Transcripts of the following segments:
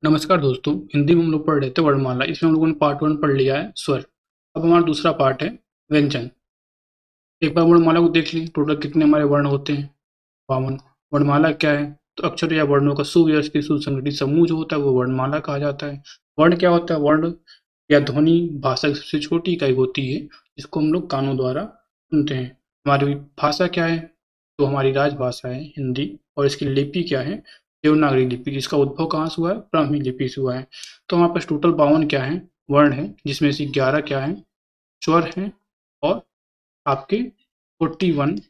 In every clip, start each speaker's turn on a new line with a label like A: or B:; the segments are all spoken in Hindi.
A: नमस्कार दोस्तों, हिंदी में हम लोग पढ़ रहे थे वर्णमाला। इसमें हम लोगों ने पार्ट 1 पढ़ लिया है स्वर। अब हमारा दूसरा पार्ट है व्यंजन। एक बार वर्णमाला को देख ली, टोटल कितने हमारे वर्ण होते हैं? 52। वर्णमाला क्या है? तो अक्षर या वर्णों का सुव्यवस्थित सुसंगठित समूह जो होता है वो वर्णमाला कहा जाता है। वर्ण क्या होता है? वर्ण या ध्वनि भाषा की सबसे छोटी इकाई होती है जिसको हम लोग कानों द्वारा सुनते हैं। हमारी भाषा क्या है? तो हमारी राजभाषा है हिंदी। और इसकी लिपि क्या है? देवनागरी लिपि, जिसका उद्भव कहाँ से हुआ है? ब्राह्मी लिपि से हुआ है। तो हमारे पास टोटल 52 क्या है? वर्ण है, जिसमें से 11 क्या है? स्वर हैं। और आपके 41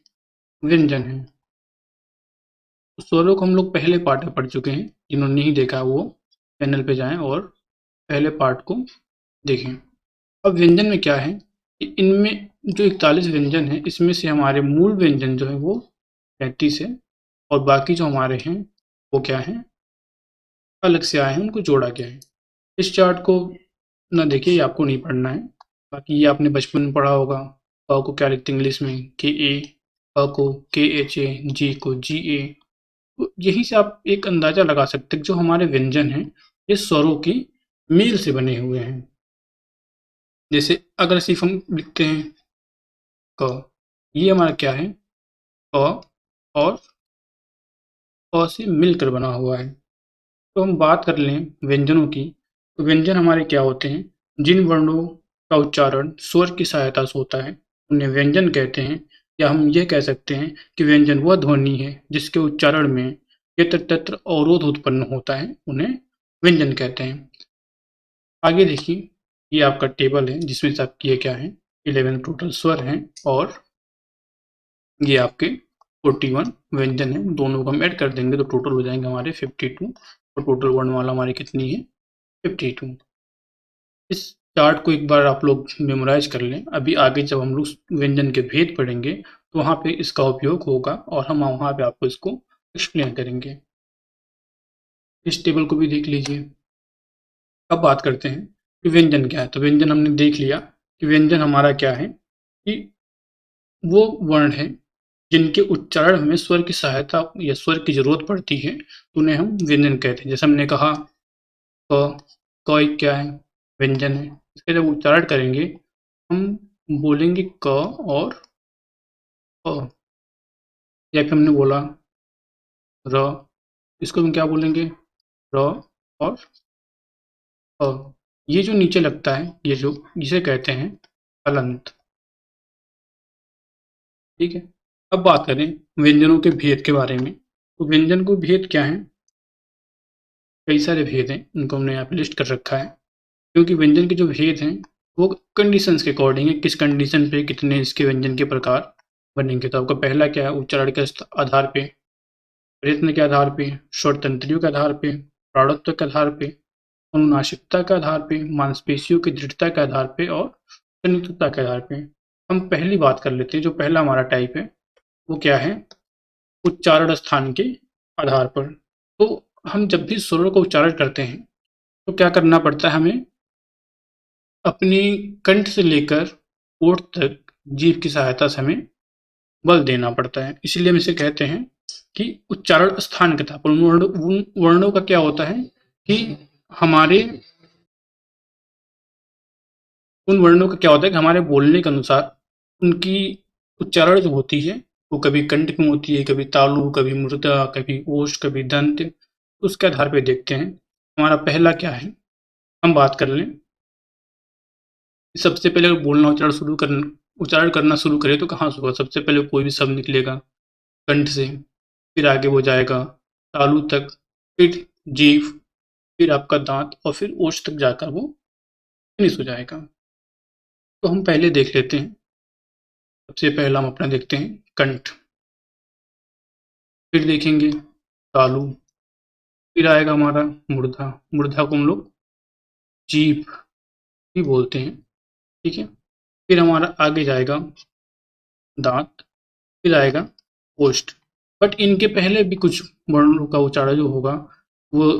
A: व्यंजन हैं। तो स्वरों को हम लोग पहले पार्ट में पढ़ चुके हैं। जिन्होंने नहीं देखा वो चैनल पे जाएं और पहले पार्ट को देखें। अब व्यंजन में क्या है कि इनमें जो 41 व्यंजन है, इसमें से हमारे मूल व्यंजन जो है वो 33 है। और बाकी जो हमारे हैं वो क्या है? अलग से आए हैं, उनको जोड़ा गया है। इस चार्ट को ना देखिए, ये आपको नहीं पढ़ना है। बाकी ये आपने बचपन में पढ़ा होगा। क को क्या लिखते हैं इंग्लिश में? के ए। क को के एच ए। जी को जी ए। तो यहीं से आप एक अंदाजा लगा सकते हैं कि जो हमारे व्यंजन हैं ये स्वरों की मील से बने हुए हैं। जैसे अगर सिर्फ हम लिखते हैं क, ये हमारा क्या है? क। और अ से मिलकर बना हुआ है। तो हम बात कर लें व्यंजनों की, तो व्यंजन हमारे क्या होते हैं? जिन वर्णों का उच्चारण स्वर की सहायता से होता है उन्हें व्यंजन कहते हैं। या हम ये कह सकते हैं कि व्यंजन वह ध्वनि है जिसके उच्चारण में यत्र तत्र अवरोध उत्पन्न होता है, उन्हें व्यंजन कहते हैं। आगे देखिए, ये आपका टेबल है जिसमें से आपकी ये क्या है? 11 टोटल स्वर हैं। और ये आपके 41 व्यंजन हैं। दोनों को हम ऐड कर देंगे तो टोटल हो जाएंगे हमारे 52। और टोटल वर्णमाला हमारी कितनी है? 52। इस चार्ट को एक बार आप लोग मेमोराइज कर लें। अभी आगे जब हम लोग व्यंजन के भेद पढ़ेंगे तो वहाँ पे इसका उपयोग होगा और हम वहाँ पे आपको इसको एक्सप्लेन करेंगे। इस टेबल को भी देख लीजिए। अब बात करते हैं कि व्यंजन क्या है। तो व्यंजन हमने देख लिया कि व्यंजन हमारा क्या है कि वो वर्ण है जिनके उच्चारण में स्वर की सहायता या स्वर की जरूरत पड़ती है, तो उन्हें हम व्यंजन कहते हैं। जैसे हमने कहा क। क एक क्या है? व्यंजन है। इसका जब उच्चारण करेंगे हम बोलेंगे क और अ। या फिर हमने बोला र, इसको हम क्या बोलेंगे? र और अ। ये जो नीचे लगता है, ये जो जिसे कहते हैं हलंत। ठीक है। अब बात करें व्यंजनों के भेद के बारे में। तो व्यंजन को भेद क्या है? कई सारे भेद हैं, उनको हमने यहाँ पे लिस्ट कर रखा है। क्योंकि व्यंजन के जो भेद हैं वो कंडीशंस के अकॉर्डिंग है, किस कंडीशन पे कितने इसके व्यंजन के प्रकार बनेंगे। तो आपका पहला क्या है? उच्चारण के आधार पे, प्रयत्न के आधार पे, स्वर तंत्रियों के आधार पे, प्राणत्व के आधार पे, अनुनासिकता के आधार पे, मांसपेशियों की दृढ़ता के आधार पे और संयुक्तता के आधार पे। हम पहली बात कर लेते हैं। जो पहला हमारा टाइप है वो क्या है? उच्चारण स्थान के आधार पर। तो हम जब भी स्वरों का उच्चारण करते हैं तो क्या करना पड़ता है हमें? अपनी कंठ से लेकर ओठ तक जीभ की सहायता से हमें बल देना पड़ता है। इसलिए हम इसे कहते हैं कि उच्चारण स्थान के आधार पर उन वर्णों का क्या होता है कि हमारे उन वर्णों का क्या होता है कि हमारे बोलने के अनुसार उनकी उच्चारण जो होती है वो कभी कंठ में होती है, कभी तालु, कभी मूर्धा, कभी ओष्ठ, कभी दंत। उसके आधार पे देखते हैं। हमारा पहला क्या है? हम बात कर लें। सबसे पहले बोलना उच्चारण करना शुरू करें तो कहाँ से होगा? सबसे पहले कोई भी शब्द निकलेगा कंठ से, फिर आगे वो जाएगा तालु तक, फिर जीभ, फिर आपका दांत और फिर ओष्ठ तक जाकर वो फिनिश हो जाएगा। तो हम पहले देख लेते हैं। सबसे पहला हम अपना देखते हैं कंठ, फिर देखेंगे तालु, फिर आएगा हमारा मूर्धा। मूर्धा को हम लोग जीभ भी बोलते हैं। ठीक है। फिर हमारा आगे जाएगा दांत, फिर आएगा ओष्ठ। बट इनके पहले भी कुछ वर्णों का उच्चारण जो होगा वो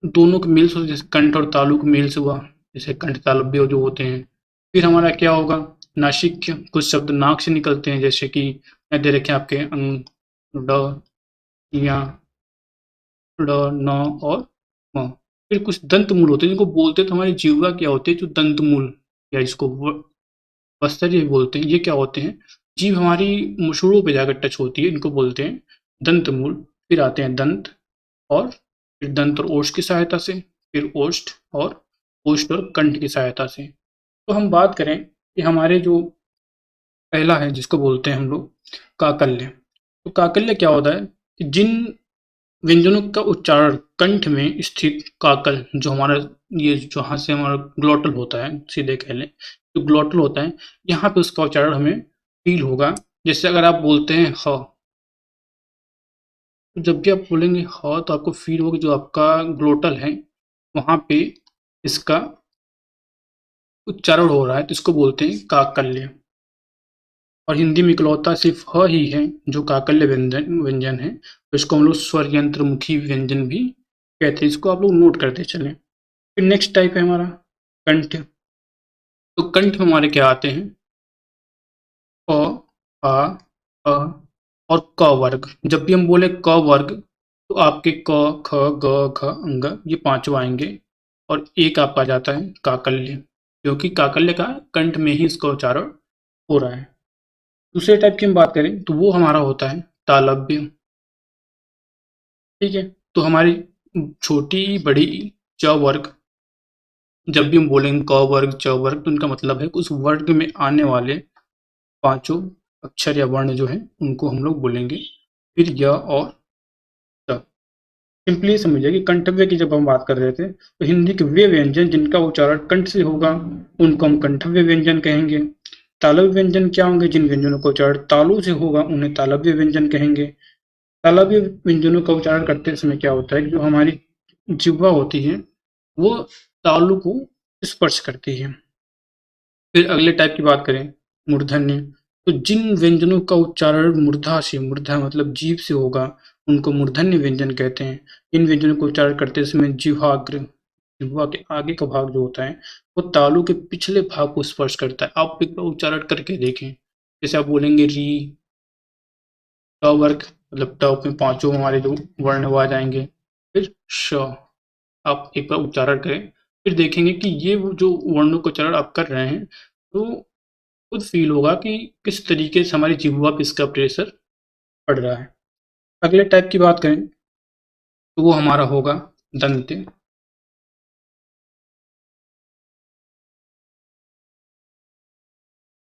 A: दोनों के मेल से, जैसे कंठ और तालु के मेल से हुआ, जैसे कंठ तालव्य जो होते हैं। फिर हमारा क्या होगा? नासिक्य, कुछ शब्द नाक से निकलते हैं, जैसे कि दे रखे हैं आपके अंग, ड, या, ड, न और म। फिर कुछ दंत मूल होते हैं जिनको बोलते हैं, तो हमारी जीवा क्या होती है, जो दंत मूल या इसको बस्तर ये बोलते हैं, ये क्या होते हैं, जीभ हमारी मुसड़ों पे जाकर टच होती है, इनको बोलते हैं दंत मूल। फिर आते हैं दंत, और फिर दंत और ओष्ठ की सहायता से, फिर ओष्ठ और कंठ की सहायता से। तो हम बात करें कि हमारे जो पहला है जिसको बोलते हैं हम लोग काकल्य। तो काकल्य क्या होता है कि जिन व्यंजनों का उच्चारण कंठ में स्थित काकल, जो हमारा ये जहाँ से हमारा ग्लोटल होता है, सीधे कह लें जो ग्लोटल होता है, यहाँ पे उसका उच्चारण हमें फील होगा। जैसे अगर आप बोलते हैं ह, तो जब भी आप बोलेंगे ह तो आपको फील होगा जो आपका ग्लोटल है वहाँ पे इसका उच्चारण हो रहा है, तो इसको बोलते हैं काकल्य। और हिंदी में इकलौता सिर्फ ह ही है जो काकल्य व्यंजन व्यंजन है, तो इसको हम लोग स्वर यंत्र मुखी व्यंजन भी कहते हैं। इसको आप लोग नोट करते चलें। फिर नेक्स्ट टाइप है हमारा कंठ। तो कंठ में हमारे क्या आते हैं, क, आ, अ और क वर्ग। जब भी हम बोले क वर्ग, तो आपके क, ख, ग, घ, अंग ये पांचों आएंगे, और एक आपका जाता है काकल्य, क्योंकि काकल्य का कंठ में ही इसका उच्चारण हो रहा है। दूसरे टाइप की हम बात करें तो वो हमारा होता है तालव्य। ठीक है, तो हमारी छोटी बड़ी च वर्ग, जब भी हम बोलेंगे क वर्ग च वर्ग, तो उनका मतलब है कि उस वर्ग में आने वाले पांचों अक्षर या वर्ण जो हैं उनको हम लोग बोलेंगे। फिर य और ट। सिंपली समझिए कि कंठव्य की जब हम बात कर रहे थे, तो हिंदी के वे व्यंजन जिनका उच्चारण कंठ से होगा उनको हम कंठव्य व्यंजन कहेंगे। तालव्य व्यंजन क्या होंगे, जिन व्यंजनों का उच्चारण तालु से होगा उन्हें तालव्य व्यंजन कहेंगे। तालव्य व्यंजनों का उच्चारण करते समय क्या होता है कि जो हमारी जिह्वा होती है वो तालु को स्पर्श करती है। फिर अगले टाइप की बात करें मूर्धन्य, तो जिन व्यंजनों का उच्चारण मूर्धा से, मूर्धा मतलब जीभ से होगा उनको मूर्धन्य व्यंजन कहते हैं। इन व्यंजनों को उच्चारण करते समय जिह्वाग्र, जिह्वा के आगे का भाग जो होता है वो तालु के पिछले भाग को स्पर्श करता है। आप एक बार उच्चारण करके देखें, जैसे आप बोलेंगे री, ट वर्ग मतलब ट में पांचों हमारे जो वर्ण वो आ जाएंगे। फिर श, आप एक बार उच्चारण करें, फिर देखेंगे कि ये वो जो वर्णों का उच्चारण आप कर रहे हैं, तो खुद फील होगा कि किस तरीके से हमारी जिह्वा पे इसका प्रेशर पड़ रहा है। अगले टाइप की बात करें तो वो हमारा होगा दंत्य।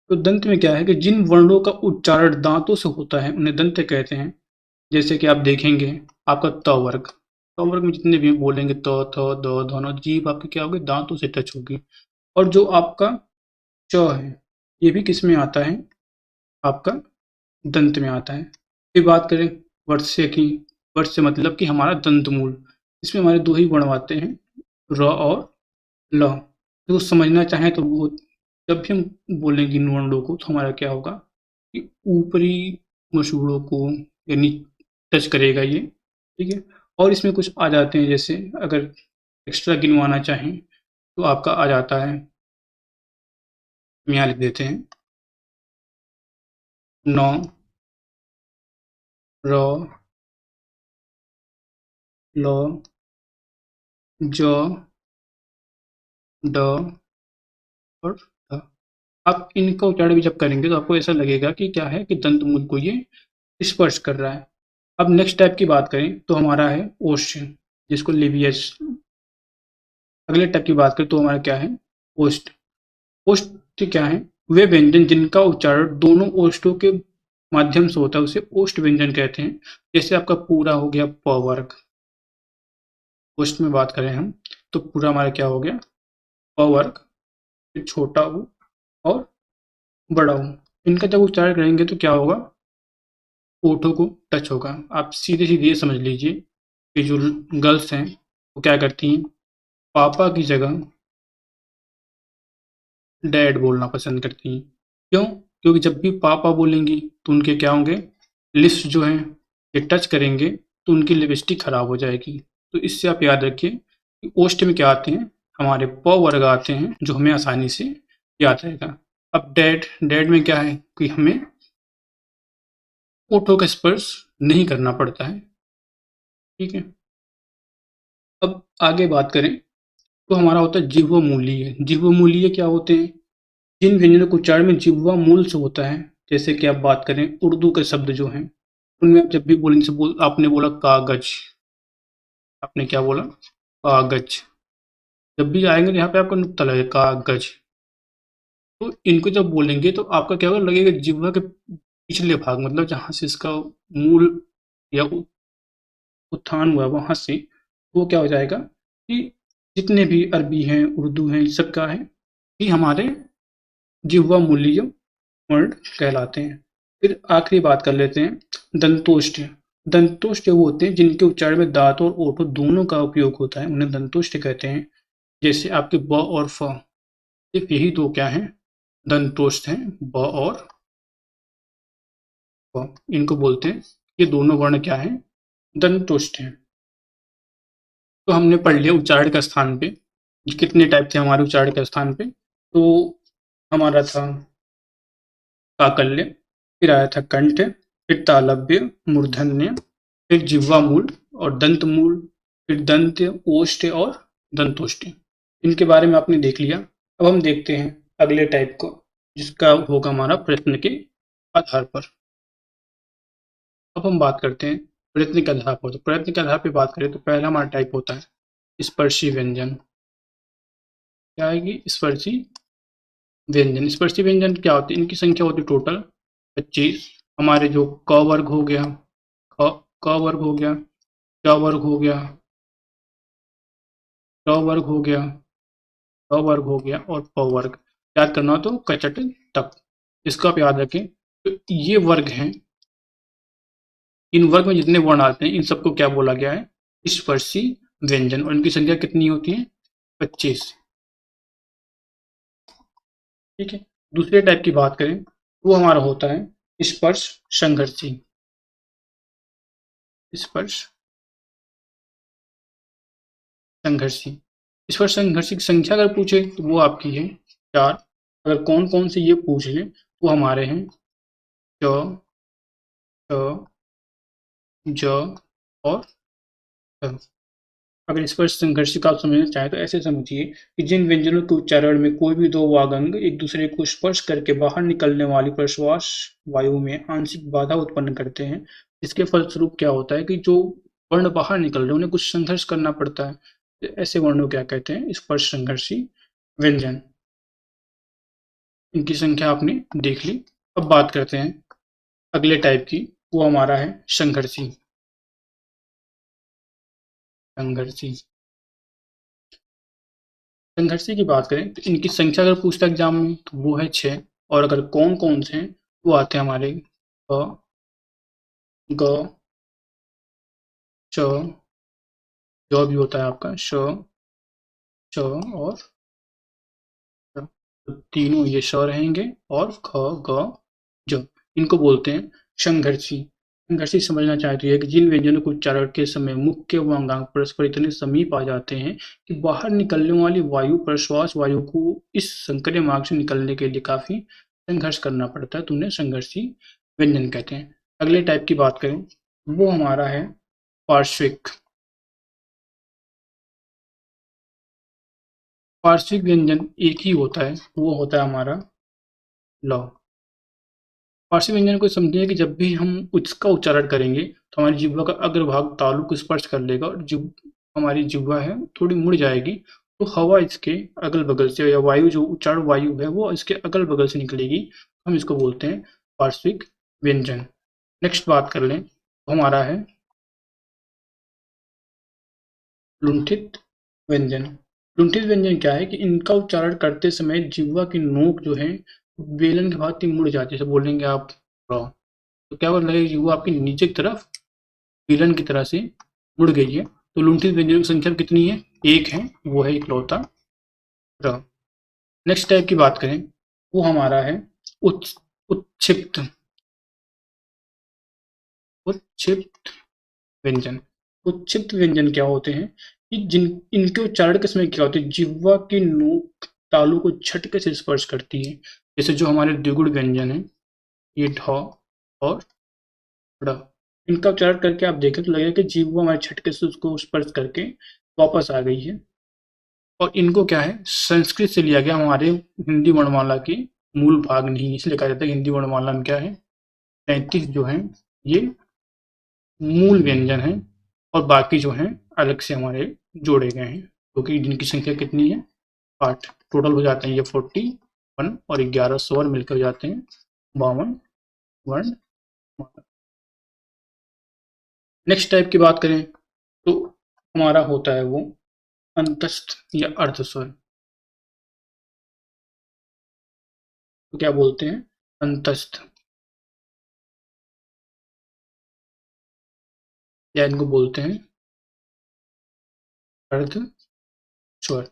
A: तो दंत में क्या है कि जिन वर्णों का उच्चारण दांतों से होता है उन्हें दंत्य कहते हैं। जैसे कि आप देखेंगे आपका त वर्ग, त वर्ग में जितने भी बोलेंगे त, थ, द, ध, न, जीभ आपकी क्या होगी, दांतों से टच होगी। और जो आपका च है ये भी किस में आता है, आपका दंत में आता है। फिर बात करें वर्ष्य की, वर्ष्य मतलब कि हमारा दंत मूल, इसमें हमारे दो ही वर्ण आते हैं, र और ल। तो समझना चाहें तो वो जब भी हम बोलेंगे इन वर्णों को तो हमारा क्या होगा कि ऊपरी मसूड़ों को यानी टच करेगा ये। ठीक है, और इसमें कुछ आ जाते हैं, जैसे अगर एक्स्ट्रा गिनवाना चाहें तो आपका आ जाता है, हम यहाँ लिख देते हैं नौ, र, ल, ज, ड और ढ। आप इनका उच्चारण भी जब करेंगे तो आपको ऐसा लगेगा कि क्या है कि दंत मूल को ये स्पर्श कर रहा है। अब नेक्स्ट टाइप की बात करें तो हमारा है ओष्ठ, जिसको लिवियस। अगले टाइप की बात करें तो हमारा क्या है, ओष्ठ। ओष्ठ क्या है, वे व्यंजन जिनका उच्चारण दोनों ओष्ठों के माध्यम से होता है उसे ओष्ठ व्यंजन कहते हैं। जैसे आपका पूरा हो गया प वर्ग, ओष्ठ में बात करें हम तो पूरा हमारा क्या हो गया प वर्ग, फिर छोटा ऊ और बड़ा ऊ। इनका जब उच्चारण करेंगे तो क्या होगा, ओठों को टच होगा। आप सीधे सीधे ये समझ लीजिए कि जो गर्ल्स हैं वो क्या करती हैं, पापा की जगह डैड बोलना पसंद करती हैं। क्यों? क्योंकि जब भी पापा बोलेंगी तो उनके क्या होंगे, लिप्स जो हैं ये टच करेंगे तो उनकी लिपस्टिक खराब हो जाएगी। तो इससे आप याद रखिए कि ओष्ठ में क्या आते हैं, हमारे प वर्ग आते हैं जो हमें आसानी से याद रहेगा। अब डैड, डैड में क्या है कि हमें ओठों का स्पर्श नहीं करना पड़ता है। ठीक है। अब आगे बात करें तो हमारा होता है जिह्वमूलीय। जिह्वमूलीय क्या होते हैं? जिन व्यंजनों का उच्चारण में जिह्वा मूल से होता है, जैसे कि आप बात करें उर्दू के शब्द जो हैं, उनमें आप जब भी बोलेंगे, आपने बोला कागज, आपने क्या बोला? कागज। जब भी आएंगे तो यहाँ पे आपका नुक्ता लगेगा, कागज। तो इनको जब बोलेंगे तो आपका क्या होगा, लगेगा जिह्वा के पिछले भाग, मतलब जहाँ से इसका मूल या उत्थान हुआ वहां से, वो क्या हो जाएगा कि जितने भी अरबी हैं, उर्दू हैं, सब क्या है कि हमारे जिह्वा मूलीय वर्ण कहलाते हैं। फिर आखिरी बात कर लेते हैं दंतोष्ठ। दंतोष्ठ वो होते हैं जिनके उच्चारण में दांत और ओठों दोनों का उपयोग होता है, उन्हें दंतोष्ठ कहते हैं। जैसे आपके ब और फ, सिर्फ यही दो क्या हैं, दंतोष्ठ हैं, ब और फ, इनको बोलते हैं। ये दोनों वर्ण क्या हैं, दंतोष्ठ हैं। तो हमने पढ़ लिया उच्चारण के स्थान पे, कितने टाइप थे हमारे उच्चारण के स्थान पे। तो हमारा था काकल्य, फिर आया था कंठ, फिर तालव्य, मूर्धन्य, फिर जिह्वामूल और दंतमूल, फिर दंत, ओष्ठ और दंतोष्ठ। इनके बारे में आपने देख लिया। अब हम देखते हैं अगले टाइप को, जिसका होगा हमारा प्रश्न के आधार पर। अब हम बात करते हैं प्रयत्न के आधार पर। तो प्रयत्न के आधार पर बात करें तो पहला हमारा टाइप होता है स्पर्शी व्यंजन। क्या आएगी? स्पर्शी व्यंजन। स्पर्शी व्यंजन क्या होते हैं? इनकी संख्या होती है टोटल 25। हमारे जो क वर्ग हो गया, क वर्ग हो गया, च वर्ग हो गया, ट वर्ग हो गया, ट वर्ग हो गया और प वर्ग। याद करना हो तो कचट तक, इसको आप याद रखें। तो ये वर्ग हैं, इन वर्ग में जितने वर्ण आते हैं इन सबको क्या बोला गया है? स्पर्शी व्यंजन। और इनकी संख्या कितनी होती है? 25। ठीक है। दूसरे टाइप की बात करें वो हमारा होता है स्पर्श संघर्षी। स्पर्श संघर्षी। स्पर्श संघर्षी की संख्या अगर पूछे तो वो आपकी है 4। अगर कौन कौन से ये पूछ ले तो हमारे हैं च, च, ज और थ। अगर स्पर्श संघर्ष का आप समझना चाहें तो ऐसे समझिए कि जिन व्यंजनों के उच्चारण में कोई भी दो वागंग एक दूसरे को स्पर्श करके बाहर निकलने वाली प्रश्वास वायु में आंशिक बाधा उत्पन्न करते हैं, इसके फलस्वरूप क्या होता है कि जो वर्ण बाहर निकल रहे हैं उन्हें कुछ संघर्ष करना पड़ता है। तो ऐसे वर्णों क्या कहते हैं? स्पर्श संघर्षी व्यंजन। इनकी संख्या आपने देख ली। अब बात करते हैं अगले टाइप की, वो हमारा है संघर्षी। संघर्षी। संघर्षी की बात करें तो इनकी संख्या अगर पूछता है एग्जाम में तो वो है 6। और अगर कौन कौन से हैं वो आते हैं हमारे क, ग, च, जो भी होता है आपका श, च और च। तो तीनों ये श रहेंगे और ख, ग, ज। इनको बोलते हैं संघर्षी। संघर्षी समझना चाहते हैं कि जिन व्यंजनों को उच्चारण के समय मुख्य व अंगांग परस्पर इतने समीप आ जाते हैं कि बाहर निकलने वाली वायु प्रश्वास वायु को इस संकरे मार्ग से निकलने के लिए काफी संघर्ष करना पड़ता है, तो उन्हें संघर्षी व्यंजन कहते हैं। अगले टाइप की बात करें वो हमारा है पार्श्विक। पार्श्विक व्यंजन एक ही होता है, वो होता है हमारा ल। पार्श्विक व्यंजन को समझिए कि जब भी हम उसका उच्चारण करेंगे तो हमारी जिह्वा का अग्रभाग तालु को स्पर्श कर लेगा और हमारी जिह्वा है थोड़ी मुड़ जाएगी। तो हवा इसके अगल बगल से या वायु जो उच्चारण वायु है वो इसके अगल बगल से निकलेगी। हम इसको बोलते हैं पार्श्विक व्यंजन। नेक्स्ट बात कर लें तो हमारा है लुंठित व्यंजन। लुंठित व्यंजन क्या है कि इनका उच्चारण करते समय जिह्वा की नोक जो है बेलन की भांति मुड़ जाती है। जैसे बोलेंगे आप रॉ, तो क्या बोल रहे हैं जिह्वा आपकी नीचे की तरफ बेलन की तरह से मुड़ गई है। तो लुंठित व्यंजनों की संख्या कितनी है? एक है, वो है इकलौता र। नेक्स्ट टाइप की बात करें वो हमारा है उत्क्षिप्त। उत्क्षिप्त व्यंजन। उत्क्षिप्त व्यंजन क्या होते हैं कि जिन इनके उच्चारण के समय क्या होते हैं, जिह्वा की नोक तालु को झटके से स्पर्श करती है। जैसे जो हमारे द्विगुण व्यंजन है ये ढ और ड़, इनका उच्चारण करके आप देखें तो लगेगा कि जीभ हमारे झटके से उसको स्पर्श करके वापस आ गई है। और इनको क्या है, संस्कृत से लिया गया, हमारे हिंदी वर्णमाला के मूल भाग नहीं, इसलिए कहा जाता है हिंदी वर्णमाला में क्या है, 33 जो है ये मूल व्यंजन हैं और बाकी जो हैं अलग से हमारे जोड़े गए हैं, क्योंकि जिनकी संख्या कितनी है, 8। टोटल हो जाते हैं ये 41 और 11 स्वर मिलकर हो जाते हैं 52 वर्ण। नेक्स्ट टाइप की बात करें तो हमारा होता है वो अंतस्थ या अर्ध स्वर। तो क्या बोलते हैं, अंतस्थ, या इनको बोलते हैं अर्ध स्वर,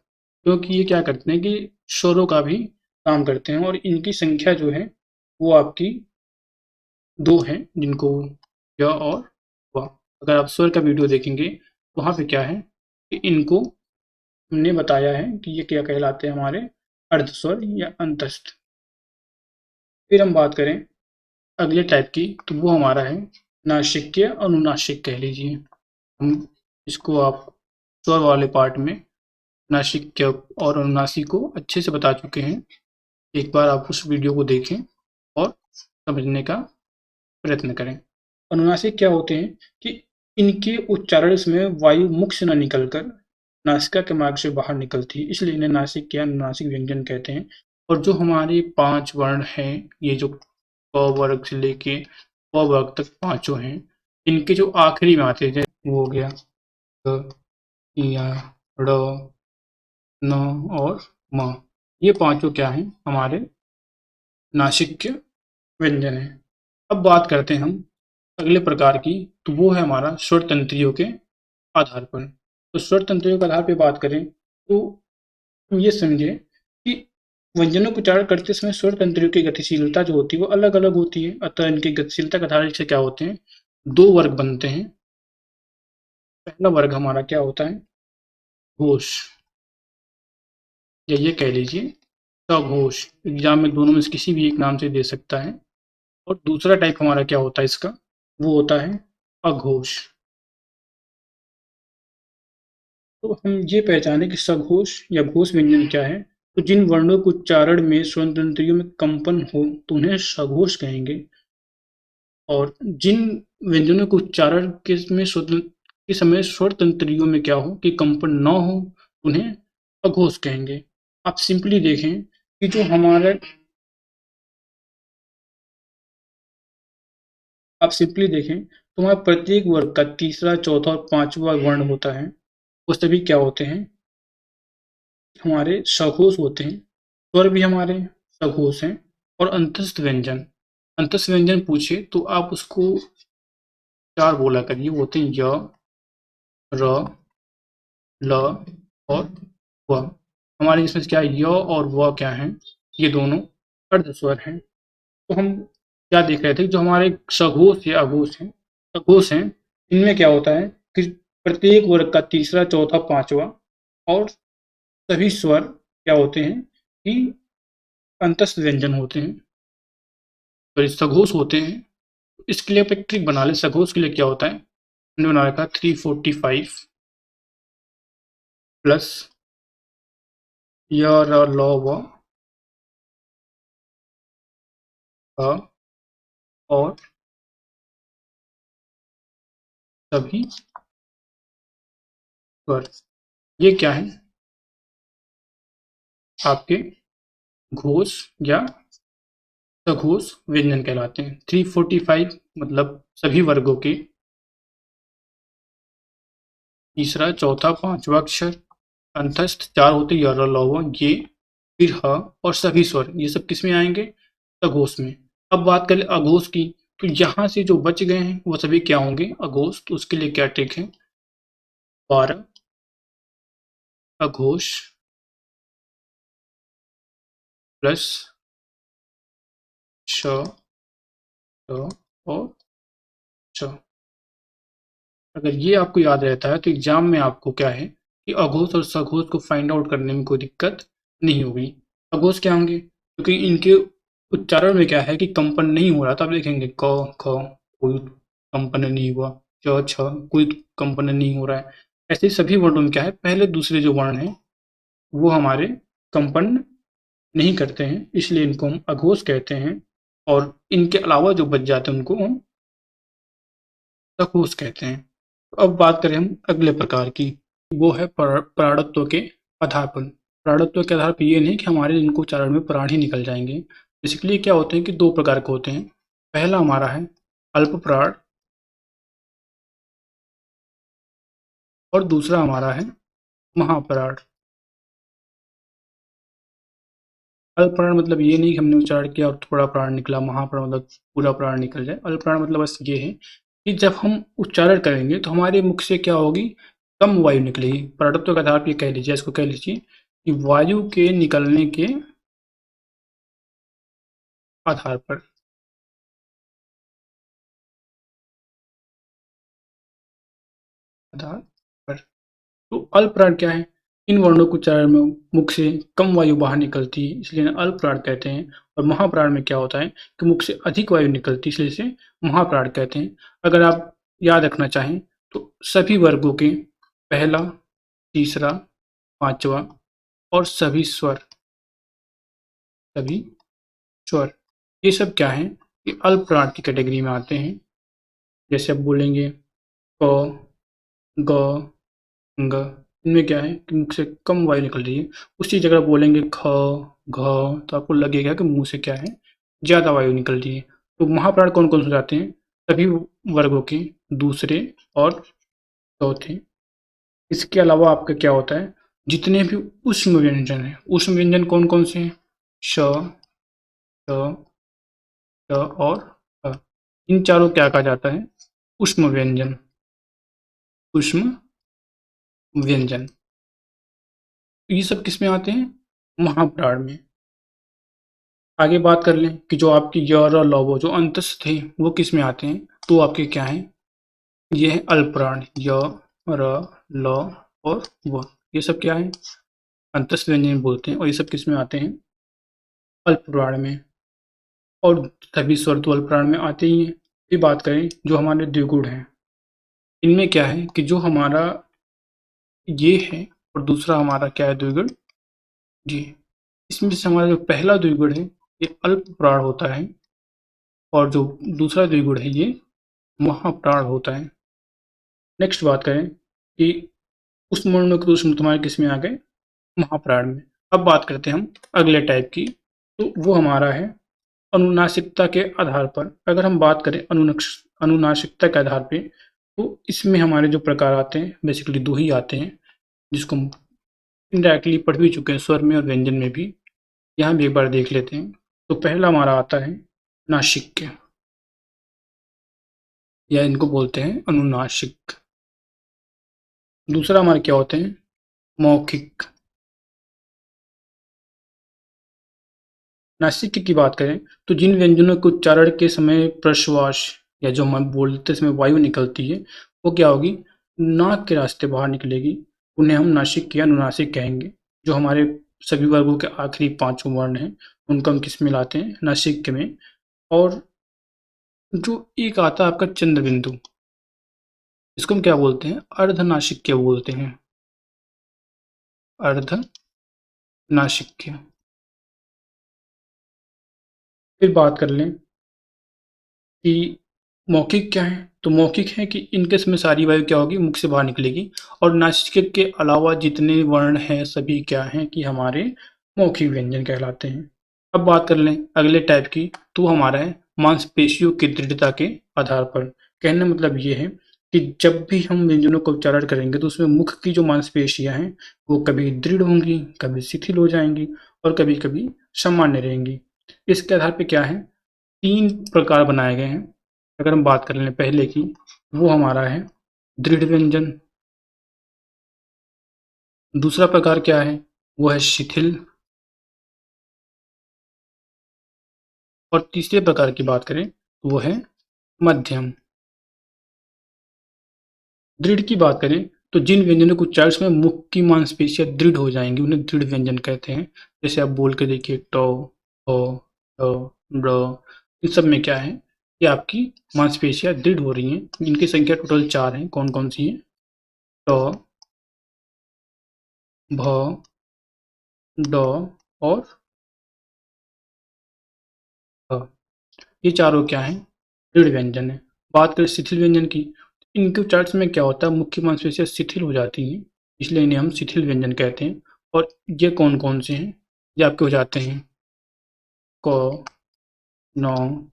A: क्योंकि ये क्या करते हैं कि स्वरों का भी काम करते हैं और इनकी संख्या जो है वो आपकी 2 हैं, जिनको य और व। अगर आप स्वर का वीडियो देखेंगे तो वहाँ पे क्या है कि इनको हमने बताया है कि ये क्या कहलाते हैं, हमारे अर्ध स्वर या अंतस्थ। फिर हम बात करें अगले टाइप की, तो वो हमारा है नासिक्य अनुनासिक कह लीजिए। हम इसको आप स्वर वाले पार्ट में नासिक्य और अनुनासिक को अच्छे से बता चुके हैं। एक बार आप उस वीडियो को देखें और समझने का प्रयत्न करें। अनुनासिक क्या होते हैं कि इनके उच्चारण में वायु मुख से न निकलकर नासिका के मार्ग से बाहर निकलती है, इसलिए इन्हें नासिक या अनुनासिक व्यंजन कहते हैं। और जो हमारे 5 वर्ण हैं, ये जो क वर्ग से लेके प वर्ग तक पांचों हैं, इनके जो आखिरी में आते हैं वो हो गया क, या, ड़, न और म। ये पांचों क्या हैं, हमारे नासिक्य व्यंजन है। अब बात करते हैं हम अगले प्रकार की, तो वो है हमारा स्वर तंत्रियों के आधार पर। तो स्वर तंत्रियों के आधार पर बात करें तो हम ये समझे कि व्यंजनों को उच्चारण करते समय स्वर तंत्रियों की गतिशीलता जो होती है वो अलग अलग होती है, अतः इनकी गतिशीलता के आधार से क्या होते हैं, 2 वर्ग बनते हैं। पहला वर्ग हमारा क्या होता है, घोष, या ये कह लीजिए सघोष। एग्जाम में दोनों में से किसी भी एक नाम से दे सकता है। और दूसरा टाइप हमारा क्या होता है इसका, वो होता है अघोष। तो हम ये पहचाने कि सघोष या घोष व्यंजन क्या है, तो जिन वर्णों के उच्चारण में स्वर तंत्रियों में कंपन हो तो उन्हें सघोष कहेंगे, और जिन व्यंजनों के उच्चारण के में के समय स्वर तंत्रियों में क्या हो कि कंपन न हो, उन्हें अघोष कहेंगे। आप सिंपली देखें कि जो हमारे आप सिंपली देखें तो हमारे प्रत्येक वर्ग का तीसरा, चौथा और पांचवा वर्ण होता है, वो सभी क्या होते हैं, हमारे सघोष होते हैं। स्वर भी हमारे सघोष हैं। और अंतस्थ व्यंजन, अंतस्थ व्यंजन पूछे तो आप उसको 4 बोला करिए, वो होते हैं य, र, ल और व। हमारे इसमें क्या है, य और व क्या है, ये दोनों अर्ध स्वर हैं। तो हम क्या देख रहे थे, जो हमारे सघोष या अघोष हैं, सघोष हैं, इनमें क्या होता है कि प्रत्येक वर्ग का तीसरा, चौथा, पांचवा और सभी स्वर क्या होते हैं कि अंतस्थ व्यंजन होते हैं। तो सघोष होते हैं। इसके लिए आप एक ट्रिक बना लें, सघोष के लिए क्या होता है, हमने बना रखा 345 प्लस य, र, ल, व, और सभी स्वर। ये क्या है, आपके घोष या सघोष व्यंजन कहलाते हैं। 345 मतलब सभी वर्गों के तीसरा, चौथा, पांचवा अक्षर, अंतस्थ 4 होते य, र, ल, व, ये, फिर ह और सभी स्वर, ये सब किस में आएंगे, सघोष में। अब बात करें अघोष की, तो यहाँ से जो बच गए हैं वो सभी क्या होंगे, अघोष। तो उसके लिए क्या ट्रिक है, 12 अघोष प्लस श, ट और च। अगर ये आपको याद रहता है तो एग्जाम में आपको क्या है कि अघोष और सघोष को फाइंड आउट करने में कोई दिक्कत नहीं होगी। अघोष क्या होंगे, क्योंकि इनके उच्चारण में क्या है कि कंपन नहीं हो रहा, तो आप देखेंगे क, ख, कोई कंपन नहीं हुआ, च, छ, कोई कंपन नहीं हो रहा है। ऐसे सभी वर्णों में क्या है, पहले दूसरे जो वर्ण हैं वो हमारे कंपन नहीं करते हैं, इसलिए इनको हम अघोष कहते हैं। और इनके अलावा जो बच जाते हैं उनको हम सघोष कहते हैं। तो अब बात करें हम अगले प्रकार की, वो है प्राणत्व के आधार पर। प्राणत्व के आधार पर ये नहीं कि हमारे इनको उच्चारण में प्राण ही निकल जाएंगे। बेसिकली क्या होते हैं कि दो प्रकार के होते हैं। पहला हमारा है अल्प प्राण और दूसरा हमारा है महाप्राण। अल्प प्राण मतलब ये नहीं कि हमने उच्चारण किया और थोड़ा प्राण निकला, महाप्राण मतलब पूरा प्राण निकल जाए। अल्प प्राण मतलब बस ये है कि जब हम उच्चारण करेंगे तो हमारे मुख से क्या होगी, कम वायु निकलेगी। प्राणत्व के आधार पर कह लीजिए, इसको कह लीजिए कि वायु के निकलने के आधार पर, आधार पर। तो अल्प प्राण क्या है, इन वर्णों के उच्चारण में मुख से कम वायु बाहर निकलती है, इसलिए इन्हें अल्प प्राण कहते हैं। और महाप्राण में क्या होता है कि मुख से अधिक वायु निकलती है, इसलिए इसे महाप्राण कहते हैं। अगर आप याद रखना चाहें तो सभी वर्गों के पहला, तीसरा, पांचवा और सभी स्वर, सभी स्वर, ये सब क्या है, ये अल्प प्राण की कैटेगरी में आते हैं। जैसे आप बोलेंगे क, ग, ग, इनमें क्या है कि मुख से कम वायु निकल रही है। उसी जगह बोलेंगे ख, घ, तो आपको लगेगा कि मुंह से क्या है, ज्यादा वायु निकल रही है। तो महाप्राण कौन कौन से जाते हैं, सभी वर्गों के दूसरे और चौथे। इसके अलावा आपका क्या होता है, जितने भी उष्म व्यंजन है, उष्म व्यंजन कौन कौन से हैं, श, ट, ट और अ। इन चारों क्या कहा जाता है, उष्म व्यंजन, उष्म व्यंजन। ये सब किस में आते हैं, महाप्राण में। आगे बात कर लें कि जो आपकी य र ल वो जो अंतस्थ थे वो किस में आते हैं, तो आपके क्या हैं, ये है अल्पप्राण, य र ल और व, ये सब क्या है, अंतस्थ व्यंजन बोलते हैं। और ये सब किस में आते हैं, अल्पप्राण में। और सभी स्वर तो अल्पप्राण में आते ही हैं। फिर बात करें जो हमारे द्विगुण हैं, इनमें क्या है कि जो हमारा ये है और दूसरा हमारा क्या है द्विगुण, जी। इसमें से हमारा जो पहला द्विगुण है ये अल्पप्राण होता है और जो दूसरा द्विगुण है ये महाप्राण होता है। नेक्स्ट बात करें कि उष्ण के उष्ण तुम्हारे किस में आ गए, महाप्राण में। अब बात करते हैं हम अगले टाइप की, तो वो हमारा है अनुनासिकता के आधार पर। अगर हम बात करें अनुनासिकता के आधार पे, तो इसमें हमारे जो प्रकार आते हैं बेसिकली दो ही आते हैं, जिसको हम इनडायरेक्टली पढ़ भी चुके हैं स्वर में और व्यंजन में भी। यहाँ भी एक बार देख लेते हैं। तो पहला हमारा आता है नासिक्य, या इनको बोलते हैं अनुनासिक। दूसरा हमारे क्या होते हैं, मौखिक। नासिक की बात करें तो जिन व्यंजनों के उच्चारण के समय प्रश्वास या जो हम बोलते समय वायु निकलती है वो क्या होगी, नाक के रास्ते बाहर निकलेगी, उन्हें हम नासिक या अनुनासिक कहेंगे। जो हमारे सभी वर्गों के आखिरी पांचों वर्ण हैं उनको हम किस में लाते हैं, नासिक में। और जो एक आता है आपका चंद्र बिंदु, इसको हम क्या बोलते हैं, अर्धनासिक्य बोलते हैं, अर्धनासिक्य। फिर बात कर लें कि मौखिक क्या है, तो मौखिक है कि इनके समय सारी वायु क्या होगी, मुख से बाहर निकलेगी। और नासिक के अलावा जितने वर्ण हैं सभी क्या हैं कि हमारे मौखिक व्यंजन कहलाते हैं। अब बात कर लें अगले टाइप की, तो हमारा है मांसपेशियों की दृढ़ता के आधार पर। कहने का मतलब ये है कि जब भी हम व्यंजनों का उच्चारण करेंगे तो उसमें मुख की जो मांसपेशियां हैं वो कभी दृढ़ होंगी, कभी शिथिल हो जाएंगी और कभी कभी सामान्य रहेंगी। इसके आधार पर क्या है, तीन प्रकार बनाए गए हैं। अगर हम बात कर लें पहले की, वो हमारा है दृढ़ व्यंजन। दूसरा प्रकार क्या है, वो है शिथिल। और तीसरे प्रकार की बात करें तो वो है मध्यम। दृढ़ की बात करें तो जिन व्यंजनों को उच्चारण में मुख की मांसपेशियां दृढ़ हो जाएंगी उन्हें दृढ़ व्यंजन कहते हैं। जैसे आप बोल के देखिए टो, हो, ड, इन सब में क्या है कि आपकी मांसपेशियां दृढ़ हो रही हैं। इनकी संख्या टोटल 4 है, कौन कौन सी है, ट, भ, ड और भ। ये चारों क्या हैं? दृढ़ व्यंजन है। बात करें शिथिल व्यंजन की, तो इनके उच्चारण में क्या होता है, मुख्य मांसपेशियां शिथिल हो जाती हैं, इसलिए इन्हें हम शिथिल व्यंजन कहते हैं। और ये कौन कौन से हैं? ये आपके हो जाते हैं क, न,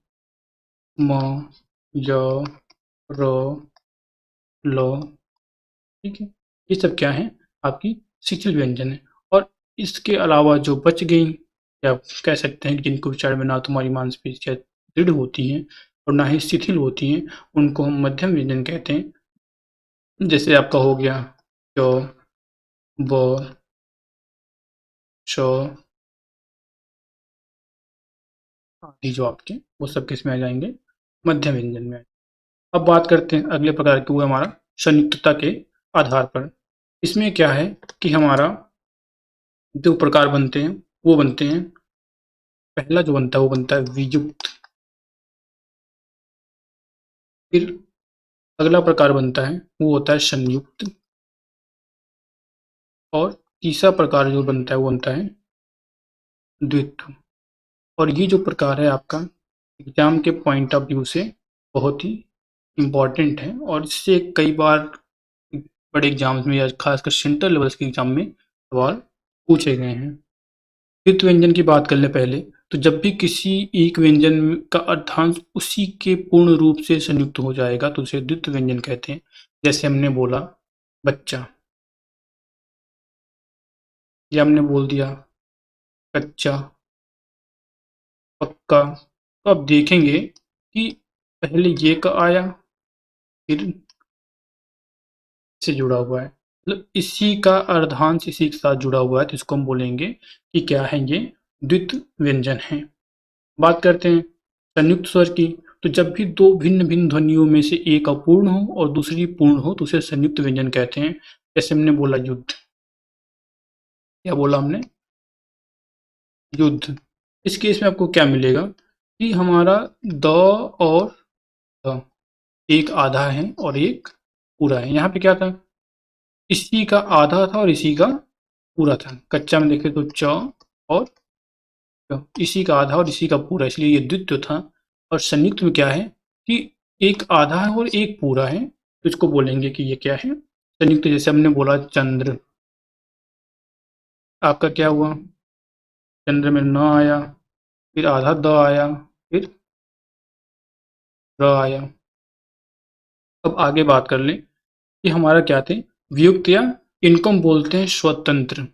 A: म, य, र, ल। ठीक है, ये सब क्या है? आपकी शिथिल व्यंजन है। और इसके अलावा जो बच गई, या कह सकते हैं कि जिनके उच्चारण में ना तुम्हारी मांसपेशियां दृढ़ होती हैं और ना ही शिथिल होती हैं, उनको हम मध्यम व्यंजन कहते हैं। जैसे आपका हो गया च, ब, श आदि, जो आपके वो सब किस में आ जाएंगे? मध्यम व्यंजन में। अब बात करते हैं अगले प्रकार की, वो है हमारा संयुक्तता के आधार पर। इसमें क्या है कि हमारा जो प्रकार बनते हैं वो बनते हैं, पहला जो बनता है वो बनता है वियुक्त। फिर अगला प्रकार बनता है वो होता है संयुक्त। और तीसरा प्रकार जो बनता है वो बनता है द्वित्व। और ये जो प्रकार है आपका एग्जाम के पॉइंट ऑफ व्यू से बहुत ही इम्पोर्टेंट है, और इससे कई बार बड़े एग्जाम्स में या खासकर सेंट्रल लेवल्स के एग्जाम में सवाल पूछे गए हैं। द्वित्व व्यंजन की बात कर लें पहले, तो जब भी किसी एक व्यंजन का अर्धांश उसी के पूर्ण रूप से संयुक्त हो जाएगा तो उसे द्वित्व व्यंजन कहते हैं। जैसे हमने बोला बच्चा, या हमने बोल दिया कच्चा, पक्का। तो अब देखेंगे कि पहले ये का आया, फिर से जुड़ा हुआ है, मतलब इसी का अर्धांश इसी के साथ जुड़ा हुआ है, तो इसको हम बोलेंगे कि क्या है, ये द्वित्व व्यंजन है। बात करते हैं संयुक्त स्वर की, तो जब भी दो भिन्न भिन्न ध्वनियों में से एक अपूर्ण हो और दूसरी पूर्ण हो तो उसे संयुक्त व्यंजन कहते हैं। जैसे हमने बोला युद्ध, क्या बोला हमने? युद्ध। इस केस में आपको क्या मिलेगा कि हमारा द और द, एक आधा है और एक पूरा है। यहाँ पे क्या था, इसी का आधा था और इसी का पूरा था। कच्चा में देखे तो च और च, इसी का आधा और इसी का पूरा, इसलिए ये द्वित्व था। और संयुक्त में क्या है कि एक आधा है और एक पूरा है, तो इसको बोलेंगे कि ये क्या है, संयुक्त। जैसे हमने बोला चंद्र, आपका क्या हुआ, चंद्र में न आया, फिर आधा द आया, फिर र आया। अब आगे बात कर लें कि हमारा क्या थे, वियुक्त, या इनको हम बोलते हैं स्वतंत्र।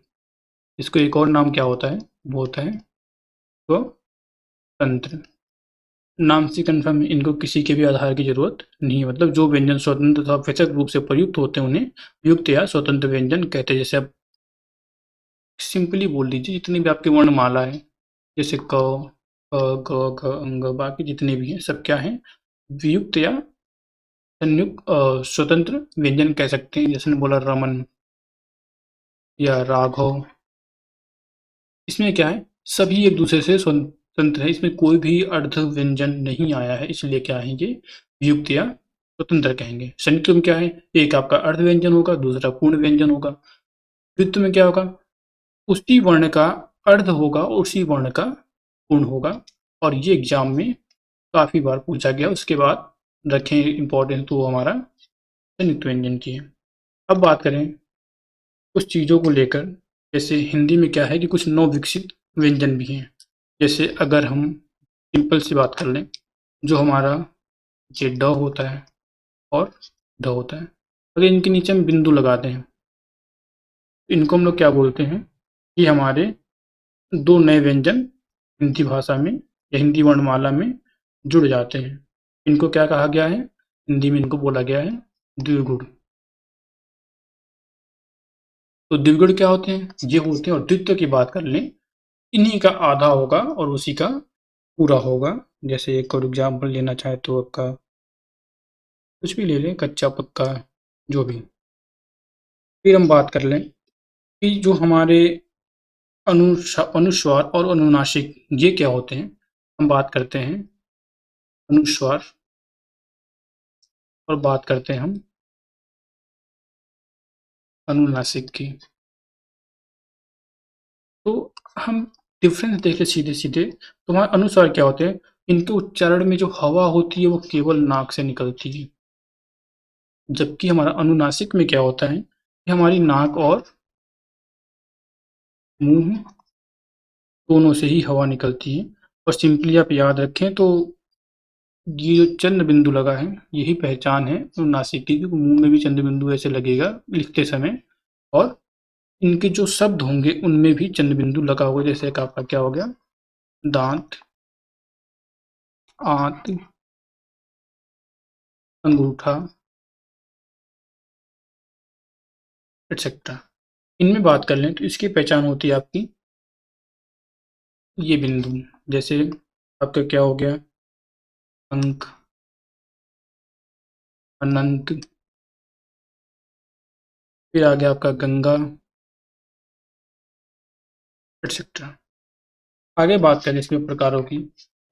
A: इसको एक और नाम क्या होता है, वो होता है स्वतंत्र। नाम से कन्फर्म है, इनको किसी के भी आधार की जरूरत नहीं है। मतलब जो व्यंजन स्वतंत्र तथा पृथक रूप से प्रयुक्त होते हैं उन्हें युक्त या स्वतंत्र व्यंजन कहते हैं। जैसे आप सिंपली बोल दीजिए, जितनी भी आपकी वर्णमाला है, जैसे क, ख, ग, घ, अंग, बाकी जितने भी हैं सब क्या हैं, वियुक्त या संयुक्त स्वतंत्र व्यंजन कह सकते हैं। जैसे बोला रमन या राघव, इसमें क्या है, सभी एक दूसरे से स्वतंत्र है, इसमें कोई भी अर्ध व्यंजन नहीं आया है, इसलिए क्या है, ये वियुक्त या स्वतंत्र कहेंगे। संयुक्त में क्या है, एक आपका अर्ध व्यंजन होगा, दूसरा पूर्ण व्यंजन होगा। द्वित्व में क्या होगा, उसी वर्ण का अर्ध होगा और उसी वर्ण का पूर्ण होगा। और ये एग्जाम में काफी बार पूछा गया। उसके बाद रखें इंपॉर्टेंस तो वो हमारा संयुक्त व्यंजन की है। अब बात करें कुछ चीज़ों को लेकर, जैसे हिंदी में क्या है कि कुछ नव विकसित व्यंजन भी हैं। जैसे अगर हम सिंपल सी बात कर लें, जो हमारा ये ड होता है और ढ होता है, अगर इनके नीचे हम बिंदु लगाते हैं, इनको हम लोग क्या बोलते हैं कि हमारे दो नए व्यंजन हिंदी भाषा में या हिंदी वर्णमाला में जुड़ जाते हैं। इनको क्या कहा गया है, हिंदी में इनको बोला गया है द्विगुण। तो द्विगुण क्या होते हैं, ये होते हैं। और द्वित्व की बात कर लें, इन्हीं का आधा होगा और उसी का पूरा होगा। जैसे एक और एग्जाम्पल लेना चाहे तो आपका कुछ भी ले लें, कच्चा पक्का जो भी। फिर हम बात कर लें कि जो हमारे अनुस्वार और अनुनासिक ये क्या होते हैं। हम बात करते हैं अनुस्वार और बात करते हैं हम अनुनासिक की। तो हम डिफरेंस देखें सीधे सीधे, तो हमारे अनुसार क्या होते हैं, इनके उच्चारण में जो हवा होती है वो केवल नाक से निकलती है, जबकि हमारा अनुनासिक में क्या होता है कि हमारी नाक और मुंह दोनों से ही हवा निकलती है। और सिंपली आप याद रखें तो ये जो चंद्र बिंदु लगा है यही पहचान है अनुनासिक की, क्योंकि मुंह में भी चंद्र बिंदु ऐसे लगेगा लिखते समय, और इनके जो शब्द होंगे उनमें भी चंद्र बिंदु लगा होगा। जैसे एक आपका क्या हो गया, दांत, आंत, अंगूठा, एटसेट्रा। इनमें बात कर लें तो इसकी पहचान होती है आपकी ये बिंदु, जैसे आपका क्या हो गया, अंक, अनंत, फिर आ गया आपका गंगा, एटसेट्रा। आगे बात करें इसमें प्रकारों की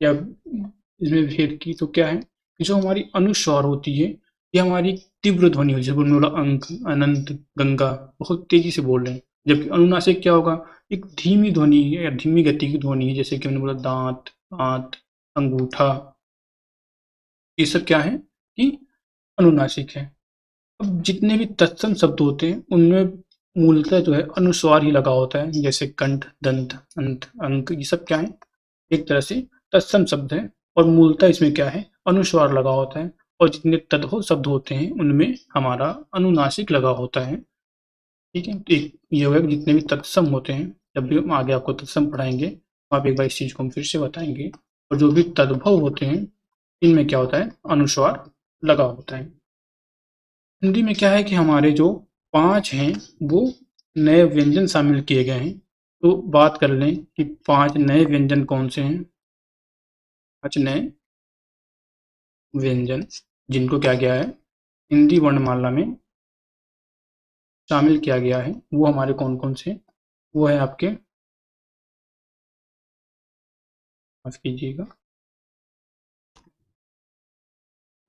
A: या इसमें भेद की, तो क्या है कि जो हमारी अनुस्वार होती है ये हमारी तीव्र ध्वनि होती है, जैसे हमने बोला अंक, अनंत, गंगा, बहुत तेजी से बोल रहे हैं। जबकि अनुनासिक क्या होगा, एक धीमी ध्वनि है या धीमी गति की ध्वनि है, जैसे कि हमने बोला दांत, आंत, अंगूठा, ये सब क्या है कि अनुनासिक है। अब जितने भी तत्सम शब्द होते हैं उनमें मूलतः जो है अनुस्वार ही लगा होता है, जैसे कंठ, दंत, अंत, अंक, ये सब क्या है एक तरह से तत्सम शब्द है, और मूलतः इसमें क्या है अनुस्वार लगा होता है। और जितने तद्भव शब्द होते हैं उनमें हमारा अनुनासिक लगा होता है। ठीक है, तो एक ये हो गया कि जितने भी तत्सम होते हैं, जब भी हम आगे आपको तत्सम पढ़ाएंगे तो आप एक बार इस चीज को हम फिर से बताएंगे। और जो भी तद्भव होते हैं इनमें क्या होता है अनुस्वार लगा होता है। हिंदी में क्या है कि हमारे जो 5 हैं वो नए व्यंजन शामिल किए गए हैं। तो बात कर लें कि 5 नए व्यंजन कौन से हैं। 5 नए व्यंजन जिनको क्या गया है हिंदी वर्णमाला में शामिल किया गया है, वो हमारे कौन-कौन से हैं? वो है आपके, माफ़ कीजिएगा,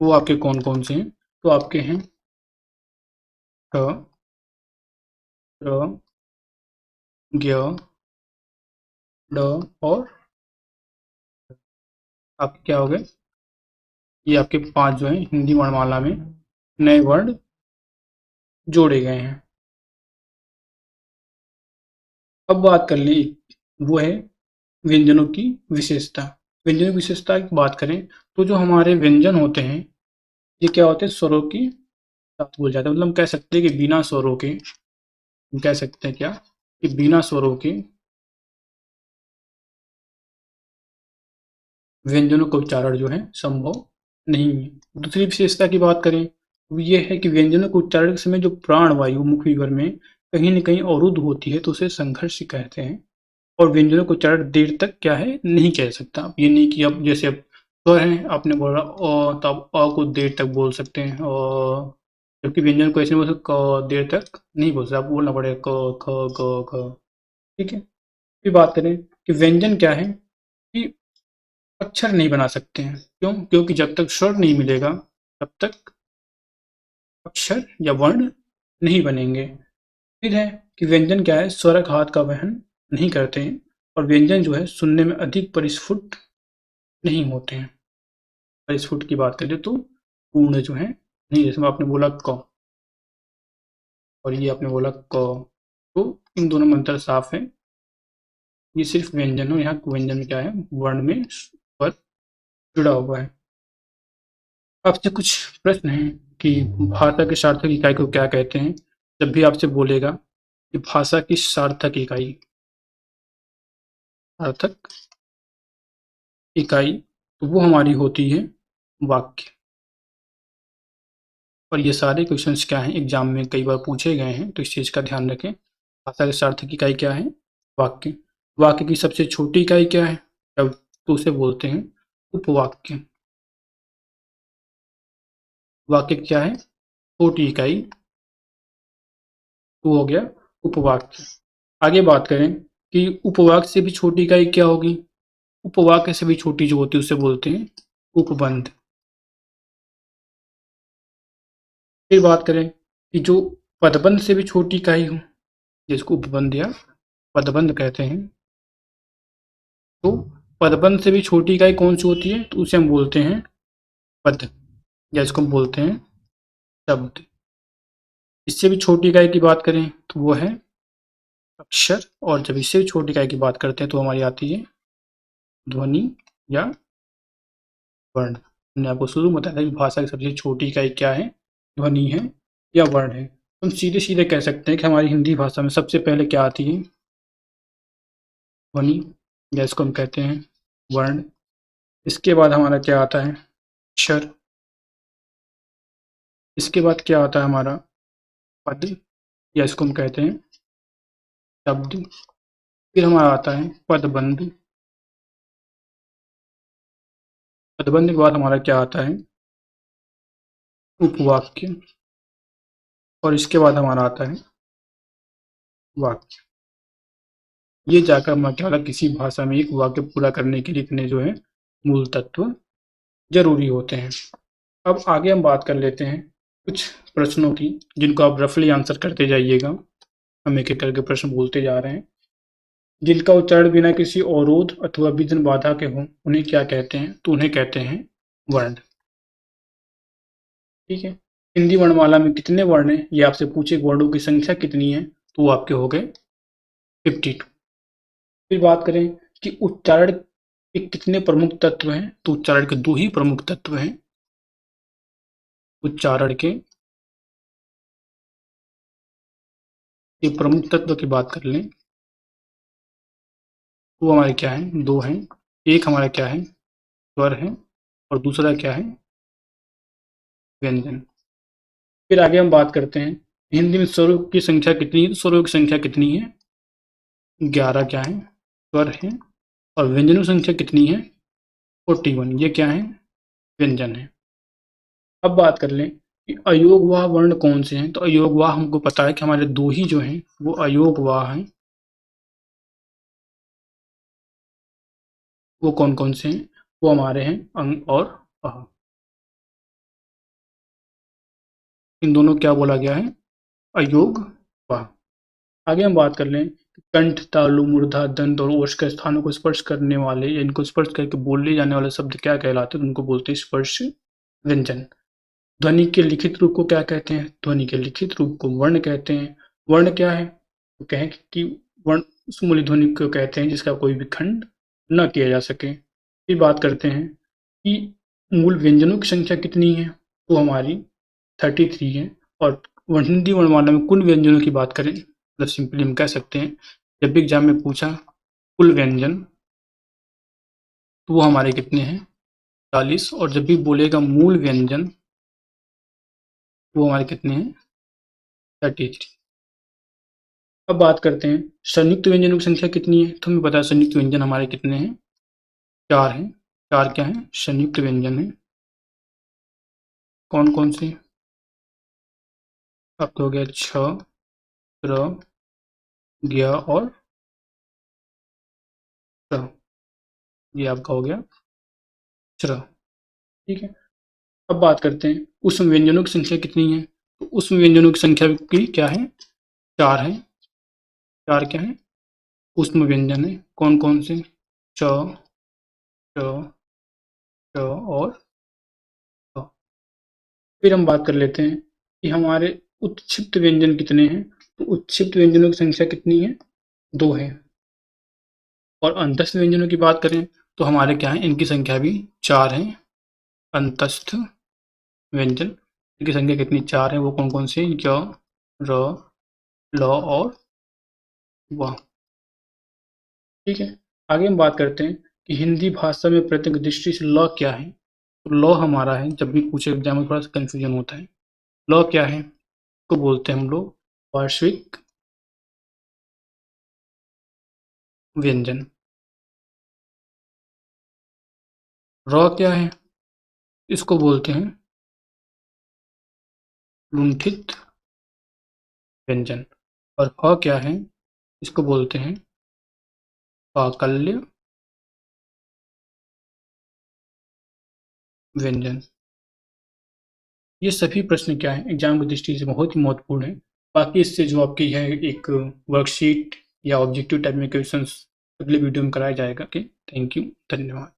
A: वो आपके कौन-कौन से हैं? तो आपके हैं ठ, र, ज्ञ, ड और आपके क्या हो गए, ये आपके 5 जो हैं हिंदी वर्णमाला में नए वर्ण जोड़े गए हैं। अब बात कर लें वो है व्यंजनों की विशेषता। व्यंजनों की विशेषता की बात करें तो जो हमारे व्यंजन होते हैं ये क्या होते हैं स्वरों की साथ बोल जाते हैं, मतलब हम कह सकते हैं कि बिना स्वरों के, हम कह सकते हैं क्या कि बिना स्वरों के व्यंजनों का उच्चारण जो है संभव नहीं है। दूसरी विशेषता की बात करें वो ये है कि व्यंजनों के उच्चारण के समय जो प्राण वायु मुख विवर में कहीं न कहीं अवरुद्ध होती है तो उसे संघर्ष कहते हैं। और व्यंजनों को उच्चारण देर तक क्या है नहीं कह सकता। अब ये नहीं कि अब जैसे अब स्वर हैं आपने बोला तो आप को देर तक बोल सकते हैं, जबकि व्यंजन को ऐसे बोल सकते क देर तक नहीं बोल सकते, आपको बोलना पड़ेगा क, ख, ग, घ। ठीक है। फिर बात करें कि व्यंजन क्या है कि अक्षर नहीं बना सकते हैं। क्यों? क्योंकि जब तक स्वर नहीं मिलेगा तब तक अक्षर या वर्ण नहीं बनेंगे। फिर है कि व्यंजन क्या है स्वरक हाथ का वहन नहीं करते हैं, और व्यंजन जो है सुनने में अधिक परिस्फुट नहीं होते हैं। परिस्फुट की बात करें तो पूर्ण जो है नहीं, जैसे आपने बोला क और ये आपने बोला क, तो इन दोनों में अंतर साफ है। ये सिर्फ व्यंजन हो, यहाँ व्यंजन में क्या है वर्ण में स्वर जुड़ा हुआ है। आपसे कुछ प्रश्न है कि भाषा की सार्थक इकाई को क्या कहते हैं। जब भी आपसे बोलेगा कि भाषा की सार्थक इकाई, सार्थक इकाई, तो वो हमारी होती है वाक्य। और ये सारे क्वेश्चंस क्या हैं एग्जाम में कई बार पूछे गए हैं, तो इस चीज़ का ध्यान रखें। भाषा की सार्थक इकाई क्या है, वाक्य। वाक्य की सबसे छोटी इकाई क्या है, तब तो उसे बोलते हैं उपवाक्य। वाक्य क्या है छोटी इकाई, वो हो गया उपवाक्य। आगे बात करें कि उपवाक्य से भी छोटी इकाई क्या होगी, उपवाक्य से भी छोटी जो होती है उसे बोलते हैं उपबंध। फिर बात करें कि जो पदबंध से भी छोटी इकाई हो जिसको उपबंध या पदबंध कहते हैं। तो पदबंध से भी छोटी इकाई कौन सी होती है? तो उसे हम बोलते हैं पद, या इसको हम बोलते हैं शब्द। इससे भी छोटी इकाई की बात करें तो वो है अक्षर, और जब इससे भी छोटी इकाई की बात करते हैं तो हमारी आती है ध्वनि या वर्ण। मैंने आपको शुरू में बताया था कि भाषा की सबसे छोटी इकाई क्या है? ध्वनि है या वर्ण है। हम सीधे सीधे कह सकते हैं कि हमारी हिंदी भाषा में सबसे पहले क्या आती है? ध्वनि, या इसको हम कहते हैं वर्ण। इसके बाद हमारा क्या आता है? अक्षर। इसके बाद क्या आता है हमारा? पद, या इसको हम कहते हैं शब्द। फिर हमारा आता है पदबंध। पदबंध के बाद हमारा क्या आता है? उपवाक्य। और इसके बाद हमारा आता है वाक्य। ये जाकर हमारा क्या होता है? किसी भाषा में एक वाक्य पूरा करने के लिए इतने जो है मूल तत्व जरूरी होते हैं। अब आगे हम बात कर लेते हैं कुछ प्रश्नों की, जिनको आप रफली आंसर करते जाइएगा। हम एक एक करके प्रश्न बोलते जा रहे हैं। जिनका उच्चारण बिना किसी अवरोध अथवा विघ्न बाधा के हो, उन्हें क्या कहते हैं? तो उन्हें कहते हैं वर्ण। ठीक है। हिंदी वर्णमाला में कितने वर्ण हैं? ये आपसे पूछे वर्णों की संख्या कितनी है? तो वो आपके हो गए 52। फिर बात करें कि उच्चारण के कितने प्रमुख तत्व हैं? तो उच्चारण के 2 ही प्रमुख तत्व हैं। उच्चारण के ये प्रमुख तत्व की बात कर लें तो वो हमारे क्या हैं? 2 हैं। एक हमारा क्या है? स्वर है, और दूसरा क्या है? व्यंजन। फिर आगे हम बात करते हैं हिंदी में स्वरों की संख्या कितनी है? स्वरों की संख्या कितनी है? 11 क्या है? स्वर है। और व्यंजनों की संख्या कितनी है? 41। ये क्या है? व्यंजन है। अब बात कर लें कि अयोगवाह वर्ण कौन से हैं? तो अयोगवाह हमको पता है कि हमारे 2 ही जो हैं वो अयोगवाह हैं। वो कौन कौन से हैं? वो हमारे हैं अंग और अह। इन दोनों क्या बोला गया है? अयोगवाह। आगे हम बात कर लें कि कंठ, तालु, मूर्धा, दंत और ओष्ठ के स्थानों को स्पर्श करने वाले या इनको स्पर्श करके बोले जाने वाले शब्द क्या कहलाते हैं? तो उनको बोलते हैं स्पर्श व्यंजन। ध्वनि के लिखित रूप को क्या कहते हैं? ध्वनि के लिखित रूप को वर्ण कहते हैं। वर्ण क्या है? तो कहें कि वर्ण उस मूल्य ध्वनि को कहते हैं जिसका कोई भी खंड न किया जा सके। फिर बात करते हैं कि मूल व्यंजनों की संख्या कितनी है? तो हमारी 33 है। और हिंदी वर्णमाला में कुल व्यंजनों की बात करें, मतलब सिंपली हम कह सकते हैं जब भी एग्जाम में पूछा कुल व्यंजन, तो वो हमारे कितने हैं? 40। और जब भी बोलेगा मूल व्यंजन, वो हमारे कितने हैं? 33। अब बात करते हैं संयुक्त व्यंजनों की संख्या कितनी है? तो हमें पता है संयुक्त व्यंजन हमारे कितने हैं? 4 हैं। 4 क्या हैं? संयुक्त व्यंजन है। कौन कौन से? आपका हो गया छ, र, ज्ञ और त्र। ये आपका हो गया च्र। ठीक है। अब बात करते हैं उसमें व्यंजनों की संख्या कितनी है? तो उसमें व्यंजनों की संख्या की क्या है? 4 है। 4 क्या है? उसमें व्यंजन है। कौन कौन से? च, च, च और थ। फिर हम बात कर लेते हैं कि हमारे उत्क्षिप्त व्यंजन कितने हैं? तो उत्क्षिप्त व्यंजनों की संख्या कितनी है? 2 है। और अंतस्थ व्यंजनों की बात करें तो हमारे क्या है? इनकी संख्या भी 4 है। अंतस्थ व्यंजन, इनकी संख्या कितनी? 4 है। वो कौन कौन से? ज, र, ल और व। ठीक है। आगे हम बात करते हैं कि हिंदी भाषा में प्रत्येक दृष्टि से ल क्या है? तो ल हमारा है, जब भी पूछे एग्जाम में थोड़ा सा कंफ्यूजन होता है। ल क्या है? को बोलते हैं हम लोग पार्श्विक व्यंजन। र क्या है? इसको बोलते हैं लुंठित व्यंजन। और ह क्या है? इसको बोलते हैं पाकल्य व्यंजन। ये सभी प्रश्न क्या है? एग्जाम की दृष्टि से बहुत ही महत्वपूर्ण है। बाकी इससे जो आपकी है एक वर्कशीट या ऑब्जेक्टिव टाइप में क्वेश्चंस अगले वीडियो में कराया जाएगा। ओके, थैंक यू, धन्यवाद।